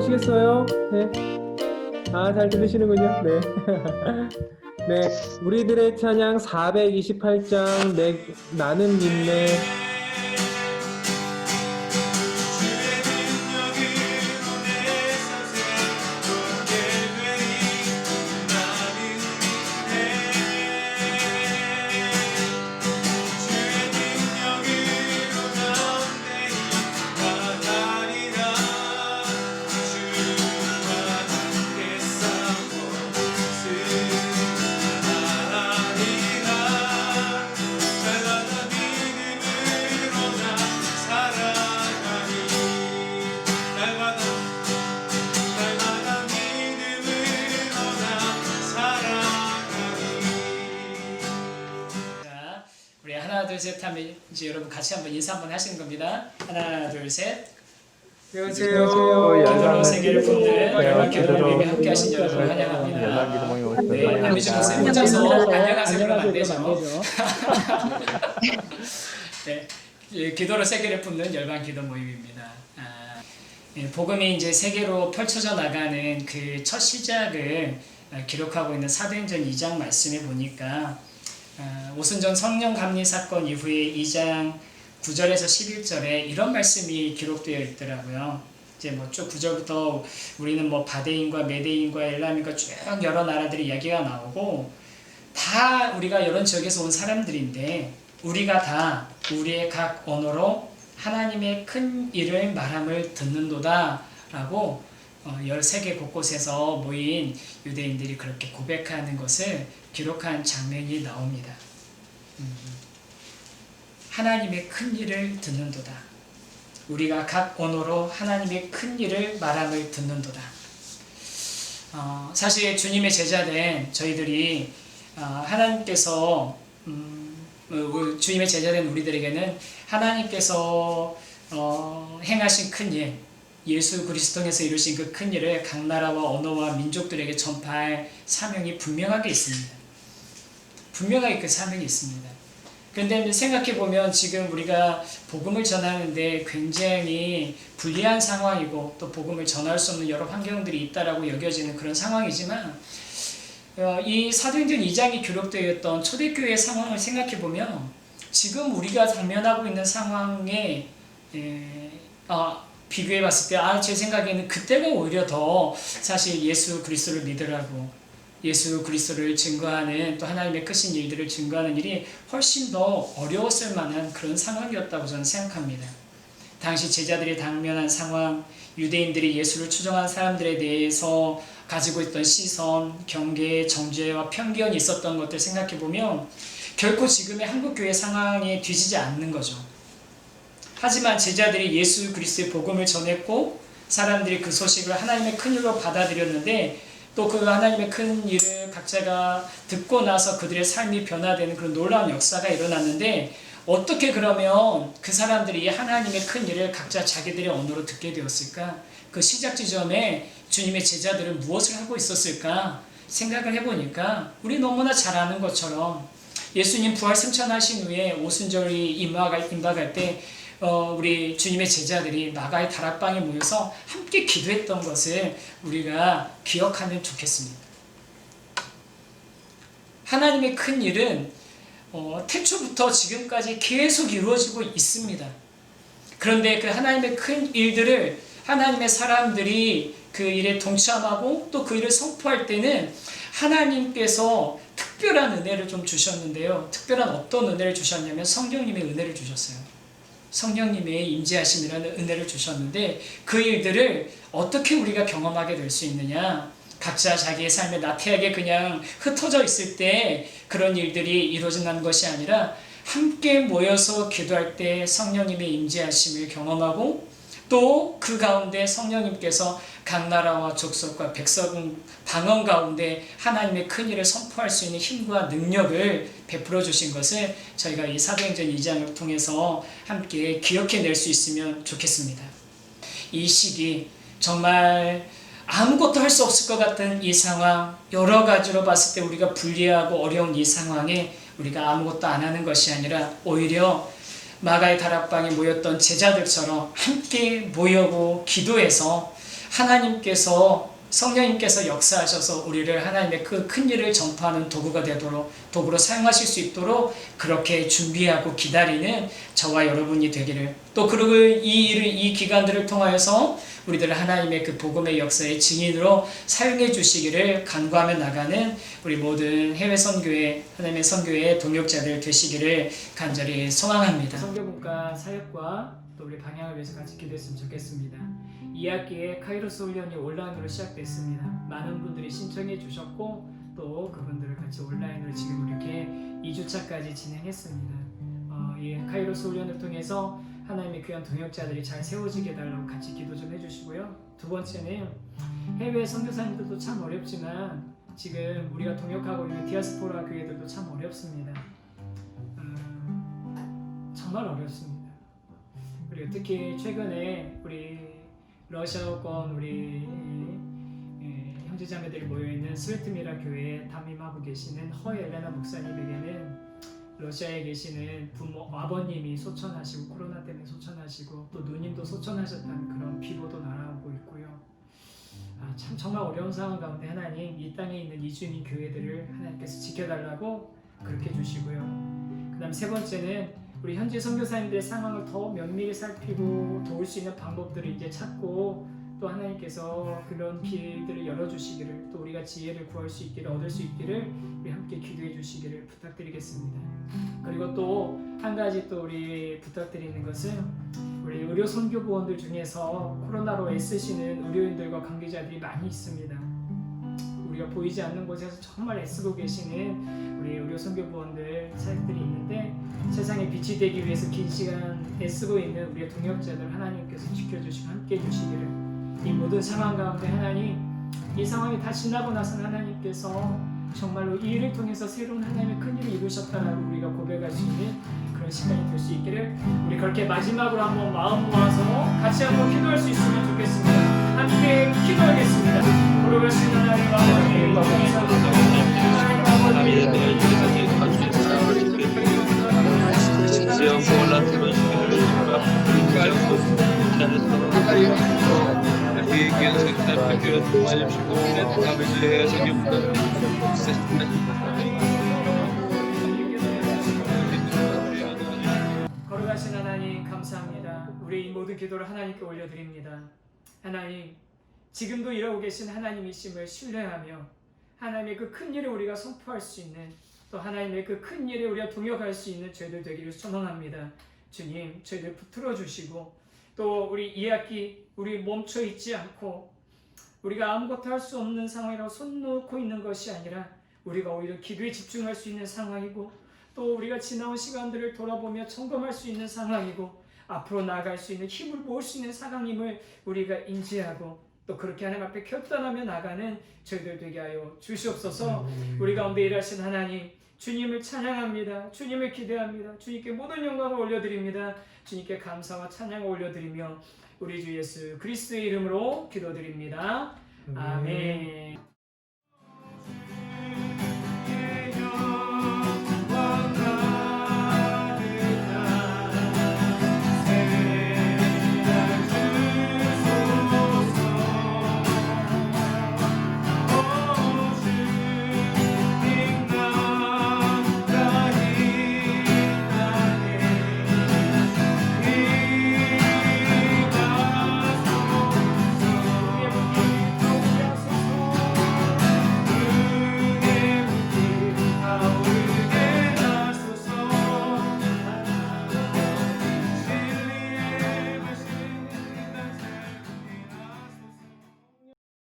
들으시겠어요? 네. 아, 잘 들으시는군요. 네. 네. 우리들의 찬양 428장, 나는 믿네. 우리 하나 둘 셋 하면 이제 여러분 같이 한번 인사 한번 하시는 겁니다. 하나 둘 셋. 안녕하세요. 기도로 세계를 품는 열방 기도 모임에 함께 하신 여러분 환영합니다. 네, 안미준 목사님 혼자서 안녕하세요 그러면 안 되죠. 네, 기도로 세계를 품는 열방 기도 모임입니다. 복음이 이제 세계로 펼쳐져 나가는 그 첫 시작을 기록하고 있는 사도행전 2장 말씀에 보니까 오순절 성령 감리 사건 이후에 2장 9절에서 11절에 이런 말씀이 기록되어 있더라고요. 이제 뭐 쭉 9절부터 우리는 뭐 바데인과 메데인과 엘람인과 쭉 여러 나라들의 이야기가 나오고 다 우리가 이런 지역에서 온 사람들인데 우리가 다 우리의 각 언어로 하나님의 큰 일을 말함을 듣는도다 라고 세계 곳곳에서 모인 유대인들이 그렇게 고백하는 것을 기록한 장면이 나옵니다. 하나님의 큰 일을 듣는도다. 우리가 각 언어로 하나님의 큰 일을 말함을 듣는도다. 사실 주님의 제자된 저희들이 하나님께서 주님의 제자된 우리들에게는 하나님께서 행하신 큰 일, 예수 그리스도 통해서 이루신 그 큰 일을 각 나라와 언어와 민족들에게 전파할 사명이 분명하게 있습니다. 분명하게 그 사명이 있습니다. 그런데 생각해보면 지금 우리가 복음을 전하는데 굉장히 불리한 상황이고 또 복음을 전할 수 없는 여러 환경들이 있다라고 여겨지는 그런 상황이지만 이 사도행전 2장이 기록되어 있던 초대교회의 상황을 생각해보면 지금 우리가 당면하고 있는 상황에 비교해 봤을 때 제 생각에는 그때가 오히려 더 사실 예수 그리스도를 믿으라고 예수 그리스도를 증거하는 또 하나님의 크신 일들을 증거하는 일이 훨씬 더 어려웠을 만한 그런 상황이었다고 저는 생각합니다. 당시 제자들이 당면한 상황, 유대인들이 예수를 추종한 사람들에 대해서 가지고 있던 시선, 경계, 정죄와 편견이 있었던 것들 생각해보면 결코 지금의 한국교회 상황에 뒤지지 않는 거죠. 하지만 제자들이 예수 그리스도의 복음을 전했고 사람들이 그 소식을 하나님의 큰 일로 받아들였는데 또 그 하나님의 큰 일을 각자가 듣고 나서 그들의 삶이 변화되는 그런 놀라운 역사가 일어났는데 어떻게 그러면 그 사람들이 하나님의 큰 일을 각자 자기들의 언어로 듣게 되었을까? 그 시작 지점에 주님의 제자들은 무엇을 하고 있었을까? 생각을 해보니까 우리 너무나 잘 아는 것처럼 예수님 부활 승천하신 후에 오순절이 임박할 때 우리 주님의 제자들이 나가의 다락방에 모여서 함께 기도했던 것을 우리가 기억하면 좋겠습니다. 하나님의 큰 일은 태초부터 지금까지 계속 이루어지고 있습니다. 그런데 그 하나님의 큰 일들을 하나님의 사람들이 그 일에 동참하고 또 그 일을 선포할 때는 하나님께서 특별한 은혜를 좀 주셨는데요. 특별한 어떤 은혜를 주셨냐면 성령님의 은혜를 주셨어요. 성령님의 임재하심이라는 은혜를 주셨는데 그 일들을 어떻게 우리가 경험하게 될 수 있느냐? 각자 자기의 삶에 나태하게 그냥 흩어져 있을 때 그런 일들이 이루어진다는 것이 아니라 함께 모여서 기도할 때 성령님의 임재하심을 경험하고 또 그 가운데 성령님께서 각 나라와 족속과 백성 방언 가운데 하나님의 큰 일을 선포할 수 있는 힘과 능력을 베풀어 주신 것을 저희가 이 사도행전 2장을 통해서 함께 기억해낼 수 있으면 좋겠습니다. 이 시기 정말 아무것도 할 수 없을 것 같은 이 상황, 여러 가지로 봤을 때 우리가 불리하고 어려운 이 상황에 우리가 아무것도 안 하는 것이 아니라 오히려 마가의 다락방에 모였던 제자들처럼 함께 모여고 기도해서 하나님께서 성령님께서 역사하셔서 우리를 하나님의 그 큰 일을 전파하는 도구가 되도록 도구로 사용하실 수 있도록 그렇게 준비하고 기다리는 저와 여러분이 되기를 또 그리고 이 기간들을 통하여서 우리들 하나님의 그 복음의 역사의 증인으로 사용해 주시기를 간구하며 나가는 우리 모든 해외 선교회 하나님의 선교회의 동역자들 되시기를 간절히 소망합니다. 선교분과 사역과 또 우리 방향을 위해서 같이 기도했으면 좋겠습니다. 2학기에 카이로스 훈련이 온라인으로 시작됐습니다. 많은 분들이 신청해 주셨고 또 그분들을 같이 온라인으로 지금 이렇게 2주차까지 진행했습니다. 이 카이로스 훈련을 통해서 하나님의 귀한 동역자들이 잘 세워지게 해달라고 같이 기도 좀 해주시고요. 두 번째는 해외 선교사님들도 참 어렵지만 지금 우리가 동역하고 있는 디아스포라 교회들도 참 어렵습니다. 정말 어렵습니다. 그리고 특히 최근에 우리 러시아권 우리 형제자매들이 모여있는 스웨트미라 교회에 담임하고 계시는 허엘레나 목사님에게는 러시아에 계시는 부모 아버님이 소천하시고 코로나 때문에 소천하시고 또 누님도 소천하셨다는 그런 비보도 날아오고 있고요. 참 정말 어려운 상황 가운데 하나님 이 땅에 있는 이주민 교회들을 하나님께서 지켜달라고 그렇게 주시고요. 그 다음 세 번째는 우리 현지 선교사님들의 상황을 더 면밀히 살피고 도울 수 있는 방법들을 이제 찾고 또 하나님께서 그런 길들을 열어주시기를 또 우리가 지혜를 구할 수 있기를 얻을 수 있기를 우리 함께 기도해 주시기를 부탁드리겠습니다. 그리고 또 한 가지 또 우리 부탁드리는 것은 우리 의료 선교부원들 중에서 코로나로 애쓰시는 의료인들과 관계자들이 많이 있습니다. 우리가 보이지 않는 곳에서 정말 애쓰고 계시는 우리 의료 선교부원들 사역들이 있는데 세상에 빛이 되기 위해서 긴 시간 애쓰고 있는 우리의 동역자들 하나님께서 지켜주시고 함께 해주시기를 이 모든 상황 가운데 하나님 이 상황이 다 지나고 나서 하나님께서 정말로 이 일을 통해서 새로운 하나님의 큰 일을 이루셨다라고 우리가 고백할 수 있는 그런 시간이 될 수 있기를 우리 그렇게 마지막으로 한번 마음 모아서 같이 한번 기도할 수 있으면 좋겠습니다. 함께 기도하겠습니다. 걸어가신 하나님 아버지 거룩하신 하나님 감사합니다. 우리 이 모든 기도를 하나님께 올려드립니다. 하나님 지금도 일하고 계신 하나님이심을 신뢰하며 하나님의 그 큰 일을 우리가 선포할 수 있는 또 하나님의 그 큰 일에 우리가 동역할 수 있는 저희들 되기를 소망합니다. 주님 저희들 붙들어 주시고 또 우리 2학기 우리 멈춰 있지 않고 우리가 아무것도 할 수 없는 상황이라고 손 놓고 있는 것이 아니라 우리가 오히려 기도에 집중할 수 있는 상황이고 또 우리가 지나온 시간들을 돌아보며 점검할 수 있는 상황이고 앞으로 나아갈 수 있는 힘을 모을 수 있는 상황임을 우리가 인지하고 또 그렇게 하나님 앞에 결단하며 나가는 저희들 되게 하여 주시옵소서. 우리 가운데 일하신 하나님 주님을 찬양합니다. 주님을 기대합니다. 주님께 모든 영광을 올려드립니다. 주님께 감사와 찬양을 올려드리며 우리 주 예수 그리스도의 이름으로 기도드립니다. 아멘.